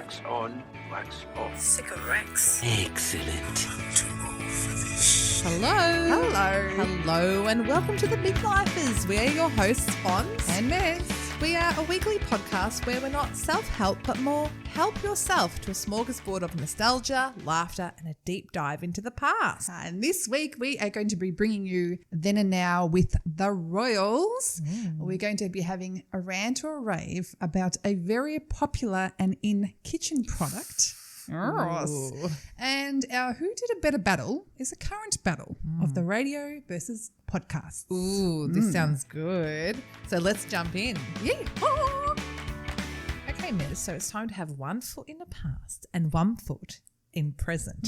Wax on, wax off. Cigarettes. Excellent. Hello. Hello. Hello, and welcome to the Midlifers. We are your hosts, Ons And Miss. We are a weekly podcast where we're not self-help, but more help yourself to a smorgasbord of nostalgia, laughter, and a deep dive into the past. And this week we are going to be bringing you Then and Now with the Royals. We're going to be having a rant or a rave about a very popular and in kitchen product. Yes. And our Who Did a Better battle is a current battle of the radio versus podcast. Ooh, this sounds good. So let's jump in. Yeah. Okay, Miz, so it's time to have one foot in the past and one foot in present.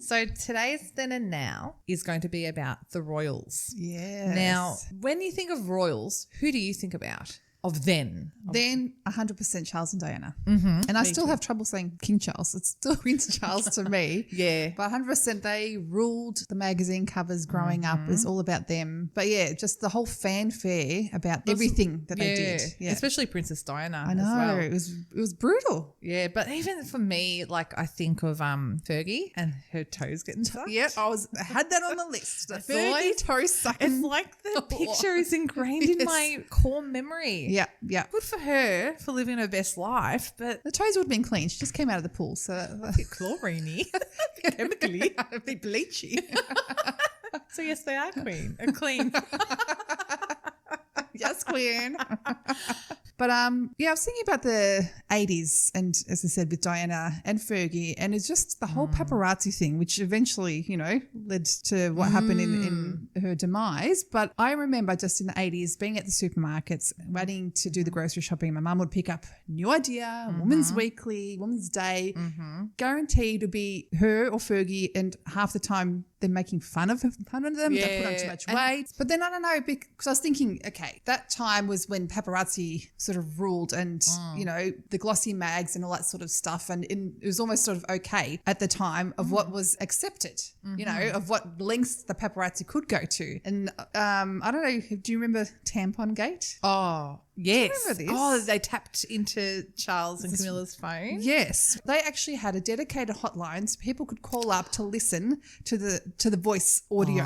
So today's Then and Now is going to be about the Royals. Yes. Now, when you think of Royals, who do you think about? Of then? Then 100% Charles and Diana. And I still have trouble saying King Charles. It's still Prince Charles to me. Yeah. But 100% they ruled the magazine covers growing up. It was all about them. But yeah, just the whole fanfare about everything that they did. Yeah. Especially Princess Diana. I know. As well. It was brutal. Yeah, but even for me, like I think of Fergie and her toes getting stuck. Yeah, I had that on the list. The Fergie always- toe sucking. It's like the picture is ingrained in my core memory. Yeah, yeah. Good for her for living her best life, but The toes would have been clean. She just came out of the pool, so a bit chlorine-y. Chemically. a bit bleachy. So yes, they are clean. Clean. Yes, queen. But yeah, I was thinking about the 80s and, as I said, with Diana and Fergie, and it's just the whole paparazzi thing, which eventually, led to what happened in her demise. But I remember just in the 80s being at the supermarkets, waiting to do the grocery shopping. My mum would pick up New Idea, Woman's Weekly, Woman's Day, guaranteed to be her or Fergie, and half the time they're making fun of them. They put on too much weight. But then I don't know, because I was thinking, okay, that time was when paparazzi sort of ruled and, the glossy mags and all that sort of stuff. And it was almost sort of okay at the time of what was accepted, of what lengths the paparazzi could go to. And I don't know, do you remember Tampon Gate? Oh, yes. remember this? Oh, they tapped into Charles and Camilla's phone. Yes. They actually had a dedicated hotline so people could call up to listen to the voice audio.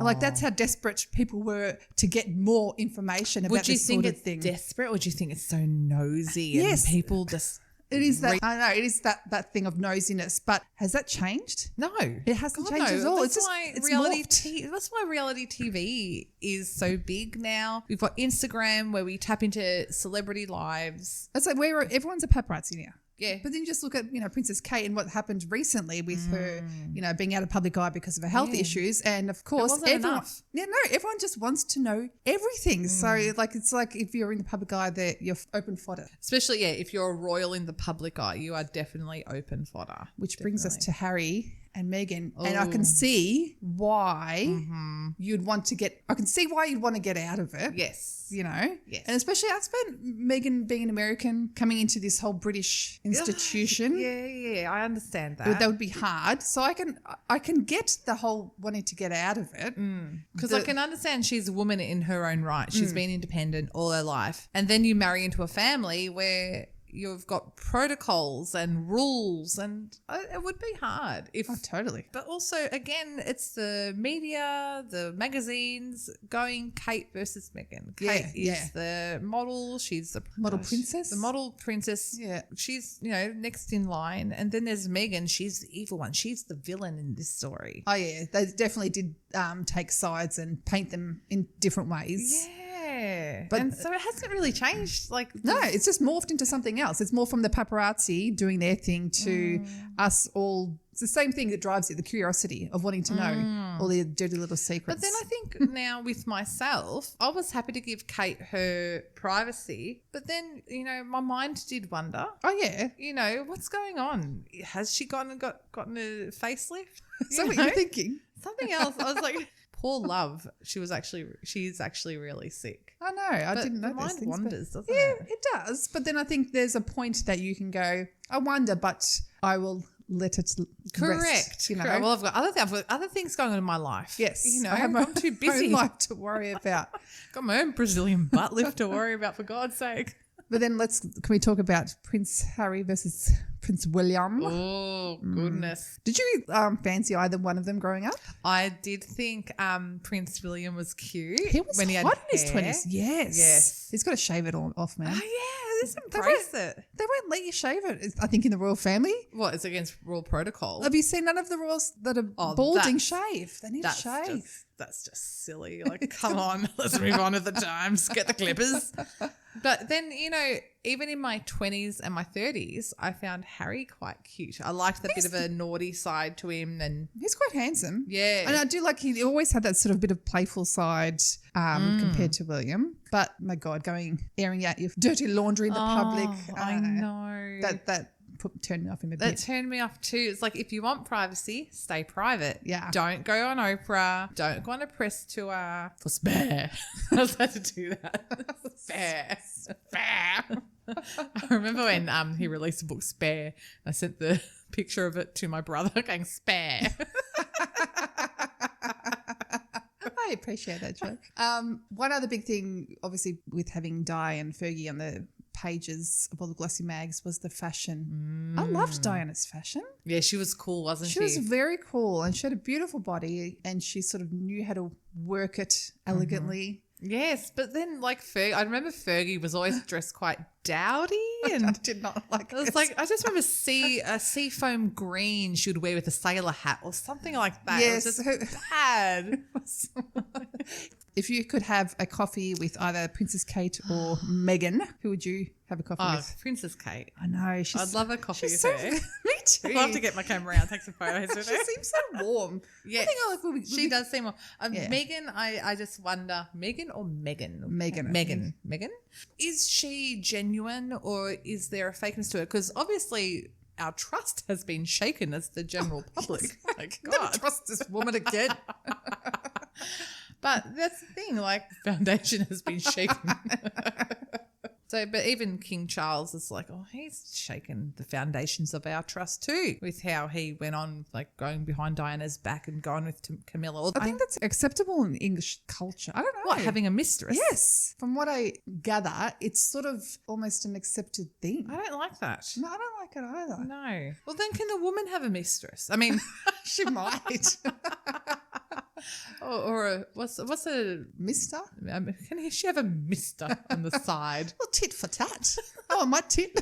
Like that's how desperate people were to get more information about Would you this think sort of it's thing. desperate, or do you think it's so nosy Yes. and people just... It is that I know it is that thing of nosiness, but has that changed? No, It hasn't changed no. at all. That's It's just why it's reality. morphed. That's why reality TV is so big now. We've got Instagram where we tap into celebrity lives. It's like where everyone's a paparazzi now. Yeah. But then you just look at, Princess Kate and what happened recently with her, being out of public eye because of her health issues. And of course, wasn't everyone, enough. everyone just wants to know everything. So it's like if you're in the public eye, that you're open fodder. Especially, if you're a royal in the public eye, you are definitely open fodder. Which brings us to Harry and Meghan. And I can see why you'd want to get out of it. Yes. Yes. And especially I spent Meghan being an American coming into this whole British institution. Yeah, I understand that. That would be hard. So I can get the whole wanting to get out of it. Because I can understand she's a woman in her own right. She's been independent all her life. And then you marry into a family where you've got protocols and rules, and it would be hard if... Oh, totally. But also, again, it's the media, the magazines going Kate versus Meghan. Kate is the model. She's the Model princess? The model princess. Yeah. She's, next in line. And then there's Meghan. She's the evil one. She's the villain in this story. Oh, yeah. They definitely did take sides and paint them in different ways. Yeah. But- and so it hasn't really changed. No, it's just morphed into something else. It's more from the paparazzi doing their thing to us all. It's the same thing that drives it, the curiosity of wanting to know all the dirty little secrets. But then I think now with myself, I was happy to give Kate her privacy. But then, my mind did wonder, oh, yeah. What's going on? Has she gotten a facelift? So what you're thinking? Something else. I was like, poor love. She's actually really sick. I know. I But didn't know the those mind things. wanders, doesn't yeah, it? it does. But then I think there's a point that you can go, I wonder, but I will let it Correct. rest, Correct. Well, I've got other things going on in my life. Yes. I have I'm too busy. own life to worry about. Got my own Brazilian butt lift to worry about, for God's sake. But then can we talk about Prince Harry versus Prince William. Oh, goodness. Did you fancy either one of them growing up? I did think Prince William was cute. He was when he had hot in his hair. 20s. Yes. Yes. He's got to shave it all off, man. Oh, yeah. Just embrace it. They won't let you shave it, I think, in the royal family. What, it's against royal protocol? Have you seen none of the royals that are balding shave? They need to shave. That's just silly. Like, come on, let's move on with the times. Get the clippers. But then, even in my 20s and my 30s, I found Harry quite cute. I liked the bit of a naughty side to him. And he's quite handsome. yeah. And I do like he always had that sort of bit of playful side compared to William. But, my God, airing out your dirty laundry in the public. I know. That turned me off him a That bit. turned me off too. It's like, if you want privacy, stay private. Yeah. Don't go on Oprah. Don't go on a press tour for spare. I was had to do that. Spare. I remember when he released the book Spare. I sent the picture of it to my brother going, spare. I appreciate that joke. One other big thing, obviously, with having Di and Fergie on the pages of all the glossy mags was the fashion. I loved Diana's fashion. Yeah, she was cool, wasn't she? She was very cool, and she had a beautiful body, and she sort of knew how to work it elegantly. Yes, but then like I remember Fergie was always dressed quite dowdy, and I did not like it was it. like, I just remember a seafoam green she would wear with a sailor hat or something like that. Yes. It was just bad. If you could have a coffee with either Princess Kate or Meghan, who would you have a coffee Oh, with? Princess Kate. I know. I'd love a coffee she's with so, her. Me too. I'd love to get my camera out and take some photos with her. She seems so warm. Yeah, I think I like when she does seem. Yeah. Megan, I just wonder, Megan or Megan? Megan, I Megan. Megan. Is she genuine or is there a fakeness to it? Because obviously our trust has been shaken as the general public. Like, Never God. trust this woman again. But that's the thing, like, foundation has been shaken. So, but even King Charles is like, oh, he's shaken the foundations of our trust too, with how he went on, like, going behind Diana's back and going with Camilla. I think that's acceptable in English culture. I don't know. What, having a mistress? Yes. From what I gather, it's sort of almost an accepted thing. I don't like that. No, I don't like it either. No. Well, then can the woman have a mistress? I mean, She might. or a, what's a Mister? can she have a mister on the side? Well, tit for tat. Oh, my tit.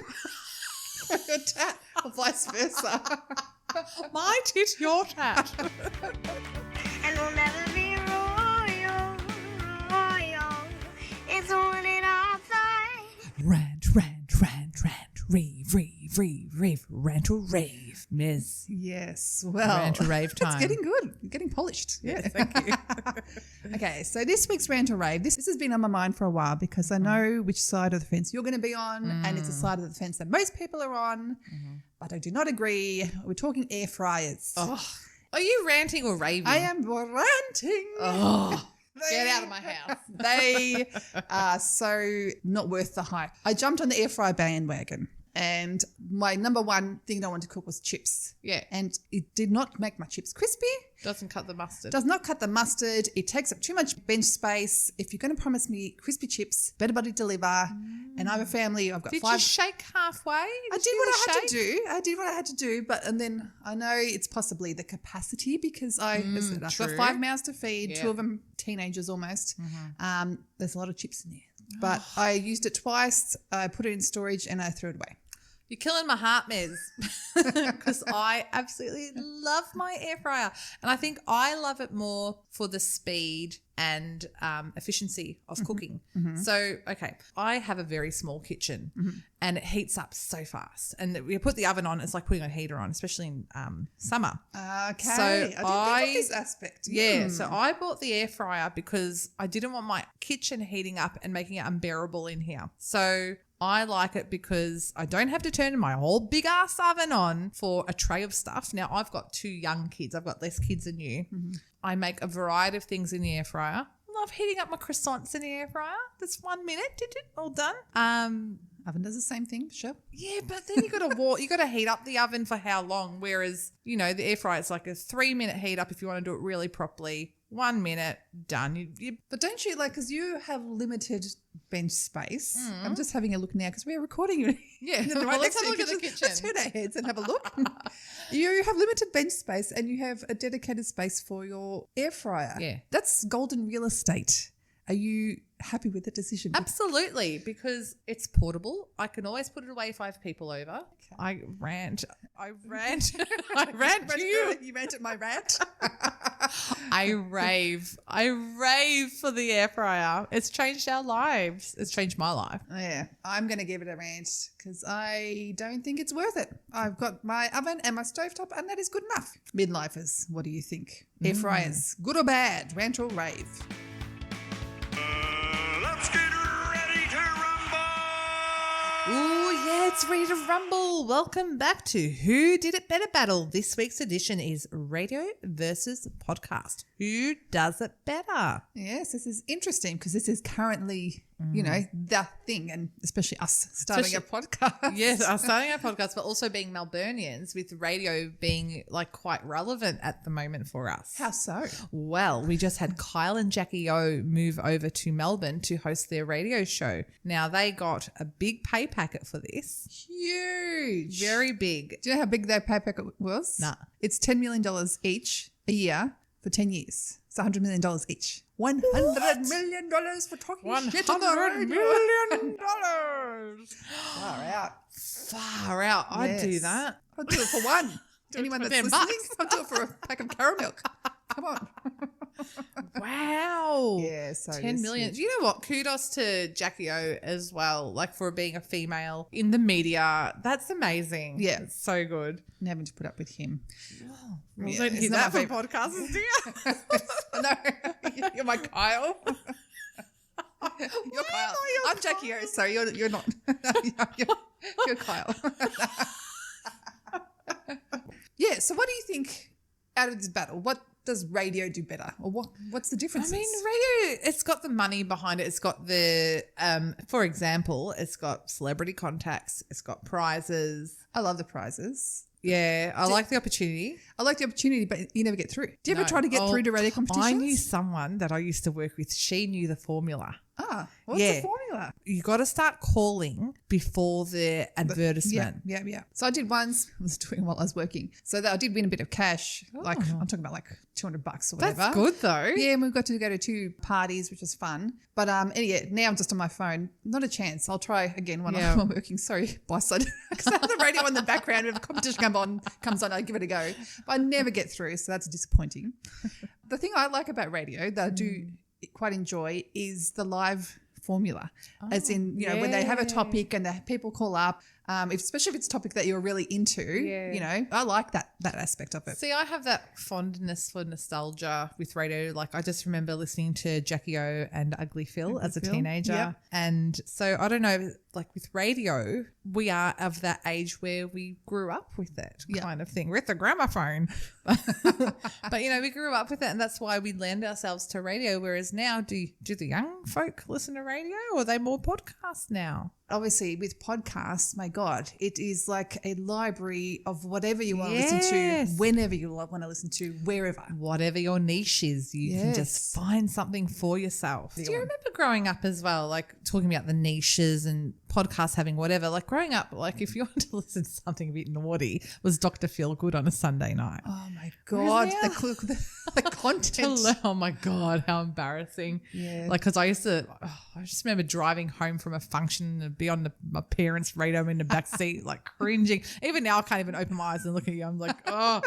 Your tat. Or vice versa. My tit, your tat. And we'll never be royal, royal. It's on in our fight. Rant, rave, rant or rave, Ms. Yes. Well, Rant or rave time. It's getting good. Getting polished. Yes, thank you. Okay, so this week's rant or rave, this has been on my mind for a while because I know which side of the fence you're going to be on, and it's a side of the fence that most people are on, but I do not agree. We're talking air fryers. Oh, are you ranting or raving? I am ranting. Oh, They- get out of my house. They are so not worth the hype. I jumped on the air fryer bandwagon. And my number one thing I wanted to cook was chips. Yeah. And it did not make my chips crispy. Doesn't cut the mustard. Does not cut the mustard. It takes up too much bench space. If you're going to promise me crispy chips, better body deliver. And I have a family. I've got Did 5. you shake halfway? I did what I had to do. And then I know it's possibly the capacity because I've got true. 5 mouths to feed, Yeah. 2 of them teenagers almost. There's a lot of chips in there. But I used it twice. I put it in storage and I threw it away. You're killing my heart, Miz, because I absolutely love my air fryer. And I think I love it more for the speed and efficiency of cooking. So, okay, I have a very small kitchen and it heats up so fast. And we put the oven on, it's like putting a heater on, especially in summer. Okay. So I didn't think of this aspect. Yeah, so I bought the air fryer because I didn't want my kitchen heating up and making it unbearable in here. So I like it because I don't have to turn my whole big ass oven on for a tray of stuff. Now, I've got 2 young kids. I've got less kids than you. I make a variety of things in the air fryer. I love heating up my croissants in the air fryer. That's 1 minute, all done. Oven does the same thing, sure. Yeah, but then you got to heat up the oven for how long? Whereas, the air fryer, it's like a 3-minute heat up if you want to do it really properly. 1 minute, done. You But don't you, like, because you have limited bench space. I'm just having a look now because we're recording you. Yeah. Right Well, let's next to have a you. look at the Just- kitchen. Let's turn our heads and have a look. You have limited bench space and you have a dedicated space for your air fryer. Yeah. That's golden real estate. Are you happy with the decision? Absolutely, because it's portable. I can always put it away if I have people over. I rant. I rant to you. You ranted my rant. I rave for the air fryer. It's changed our lives. It's changed my life. Yeah, I'm going to give it a rant because I don't think it's worth it. I've got my oven and my stovetop and that is good enough. Midlifers, what do you think? Air fryers, good or bad? Rant or rave? Let's get ready to rumble! Ooh, yeah, it's ready to rumble. Welcome back to Who Did It Better Battle. This week's edition is radio versus podcast. Who does it better? Yes, this is interesting because this is currently, the thing, and especially us starting a podcast. Yes, us starting our podcast, but also being Melburnians, with radio being like quite relevant at the moment for us. How so? Well, we just had Kyle and Jackie O move over to Melbourne to host their radio show. Now, they got a big pay packet for this. Huge. Very big. Do you know how big that pay packet was? Nah. It's $10 million each a year for 10 years. It's $100 million each. $100 million for talking shit on the $100 radio. million. Far out. Far out. I'd do Yes. that. I'll do it for one. Anyone for that's $10. listening, I'll do it for a pack of caramel. Come on. Wow. Yeah, so it 10 is million. huge. You know what? Kudos to Jackie O as well, like for being a female in the media. That's amazing. Yeah. It's so good. And having to put up with him. Well, Yeah, don't it's hear not that my from podcasters, do you? No, you're my Kyle. You're Kyle. I'm Jackie O, so you're not. you're Kyle. Yeah, so what do you think out of this battle? What does radio do better? Or what's the difference? I mean, radio, it's got the money behind it. It's got the, for example, it's got celebrity contacts. It's got prizes. I love the prizes. Yeah, I like the opportunity. I like the opportunity, but you never get through. Do you ever No. try to get Oh, through to radio competitions? I knew someone that I used to work with. She knew the formula. Ah, what's Yeah. the formula? You got to start calling before the advertisement. Yeah. So I did once. I was doing while I was working. So that I did win a bit of cash. Like I'm talking about like $200 or whatever. That's good though. Yeah, and we got to go to 2 parties, which was fun. But yeah, now I'm just on my phone. Not a chance. I'll try again when I'm working. Sorry, boss. Because I have the radio in the background. If a competition comes on, I give it a go. But I never get through, so that's disappointing. The thing I like about radio that I do quite enjoy is the live formula. As in, when they have a topic and the people call up, especially if it's a topic that you're really into, I like that aspect of it. See, I have that fondness for nostalgia with radio. Like, I just remember listening to Jackie O and Ugly Phil as a Phil, teenager. yep. And so, I don't know, like with radio, we are of that age where we grew up with it kind of thing. With the gramophone. But, we grew up with it, and that's why we lend ourselves to radio. Whereas now, do the young folk listen to radio, or are they more podcasts now? Obviously, with podcasts, my God, it is like a library of whatever you want to listen to, Yes. whenever you want to listen to, wherever. Whatever your niche is, you can Yes. just find something for yourself. Do you remember growing up as well, like talking about the niches and podcasts having whatever? Like growing up, like if you wanted to listen to something a bit naughty, was Dr. Feel Good on a Sunday night. Oh my God, now- the content. Oh my God, how embarrassing. Yeah. Like, because I just remember driving home from a function and be on my parents' radio in the back seat, like cringing. Even now, I can't even open my eyes and look at you. I'm like, oh,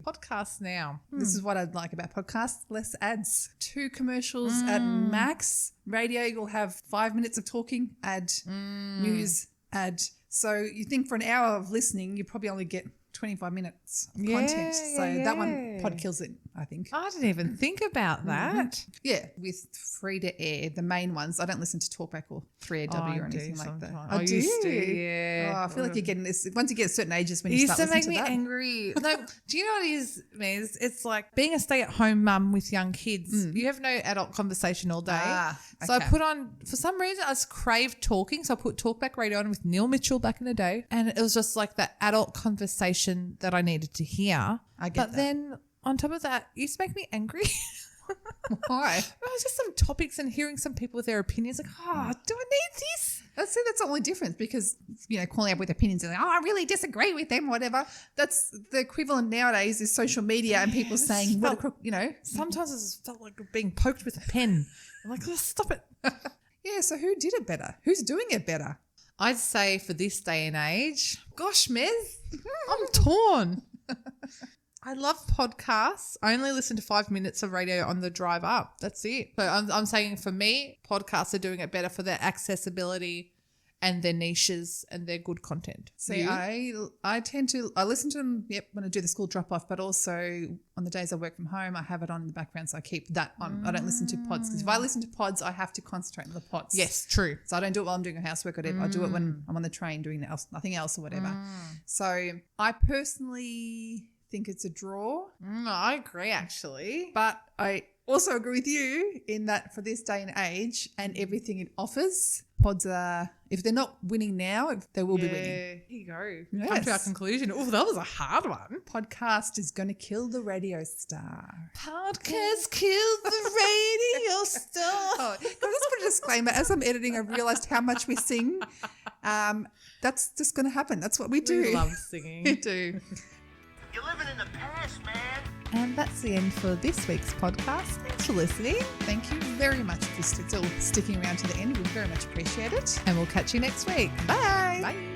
podcasts now. This is what I like about podcasts. Less ads. 2 commercials at max. Radio, you'll have 5 minutes of talking, ad, news, ad. So you think for an hour of listening, you probably only get 25 minutes of content. So that one pod kills it, I think. I didn't even think about that. Yeah, with free to air, the main ones. I don't listen to Talkback or 3AW or anything like that. I used to, yeah. Oh, I feel like you're getting this. Once you get certain ages when It you used start to make listening me to that. angry. No, do you know what it is, Mez? It's like being a stay-at-home mum with young kids. You have no adult conversation all day. So I okay. put on, for some reason, I just craved talking. So I put Talkback Radio on with Neil Mitchell back in the day. And it was just like that adult conversation that I needed to hear. I get But that. then on top of that, it used to make me angry. Why? Oh, just some topics and hearing some people with their opinions. Like, oh, do I need this? That's the only difference because, calling up with opinions and like, oh, I really disagree with them, whatever. That's the equivalent nowadays is social media and people saying, Sometimes I just felt like being poked with a pen. I'm like, oh, stop it. Yeah, so who did it better? Who's doing it better? I'd say for this day and age, gosh, Mez, I'm torn. I love podcasts. I only listen to 5 minutes of radio on the drive up. That's it. So I'm saying for me, podcasts are doing it better for their accessibility and their niches and their good content. See, I tend to listen to them, when I do the school drop off, but also on the days I work from home, I have it on in the background, so I keep that on. I don't listen to pods because if I listen to pods, I have to concentrate on the pods. Yes, true. So I don't do it while I'm doing housework or whatever. I do it when I'm on the train doing nothing else or whatever. So I personally think it's a draw. I agree, actually. But I also agree with you in that for this day and age and everything it offers, pods are, if they're not winning now, they will be winning. Here you go. Yes. Come to our conclusion. Oh, that was a hard one. Podcast is going to kill the radio star. Podcast killed the radio star. Oh, can I just put a disclaimer? As I'm editing, I've realised how much we sing. That's just going to happen. That's what we do. We love singing. We do. You're living in the past, man. And that's the end for this week's podcast. Thanks for listening. Thank you very much for still sticking around to the end. We very much appreciate it. And we'll catch you next week. Bye. Bye.